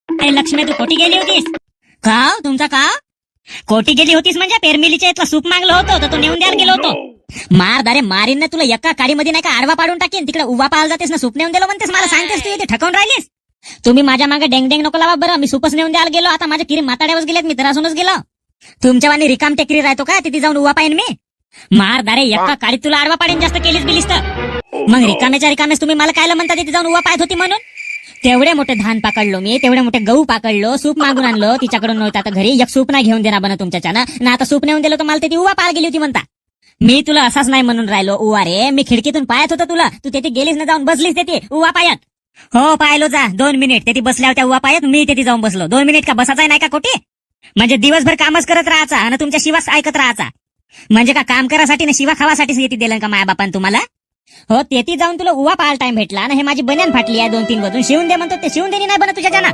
अरे लक्ष्मी, तू कोटी गेली होतीस का? तुमचा का कोटी गेली होतीस म्हणजे पेरमिलीच्या इथला सूप मागलं होतं तर तो नेऊन द्यायला गेलो होतो. मार दारे मारीन ना तुला, एका काडीमध्ये नाही का आडवा पाडून टाकीन. तिकडे उभा पाहायला जातेस ना, सूप नेऊन दिलं म्हणतेस, मला सांगतेस तू इथे ठकवून राहिलीस. तुम्ही माझ्या मागे डेंग डेंग नको लावा बरं. मी सूपच नेऊन द्यायला गेलो, आता माझ्या किरी माताड्यावर गेलेत, मी त्रासूनच गेलो. तुमच्यावानी रिकाम टेकरी राहतो का तिथे जाऊन उभा पाहिन मी? मार दारे एका काडीत तुला आडवा पाडीन जास्त केलीस बिलीस तर. मग रिकामेच्या रिकामेस तुम्ही मला कायला म्हणता तिथे जाऊन उभा पाहत होती म्हणून? तेवढे मोठे धान पाकडलो मी, तेवढे मोठे गहू पाकडलो, सूप मागून आणलो तिच्याकडून नव्हतं आता घरी. एक सूप नाही घेऊन देणार बना तुमच्याच्या ना आता सूप नेऊन दिलं तर मला ती उभा पाहायला गेली होती म्हणता. मी तुला असाच नाही म्हणून राहिलो उभा रे, मी खिडकीतून पाहत होतो तुला, तू तिथे गेलीस ना, जाऊन बसलीस तिथे उभा पायात. हो पाहिलो, जा 2 मिनिट तिथे बसल्या होत्या उभा पायात, मी तिथे जाऊन बसलो. 2 मिनिट का बसायचा नाही का कोटी? म्हणजे दिवसभर कामच करत राहायचा आणि तुमच्या शिवास ऐकत राहायचा. म्हणजे का काम करासाठी ना शिवा खावासाठीच येते दिलं का माया बापान तुम्हाला? हो तेथे जाऊन तुला उभा पाहायला टाइम भेटला ना, हे माझी बन्यान फाटली आहे 2-3 वाजून, शिवून दे म्हणतो ते शिवून देणी नाही बना तुझ्या जाना.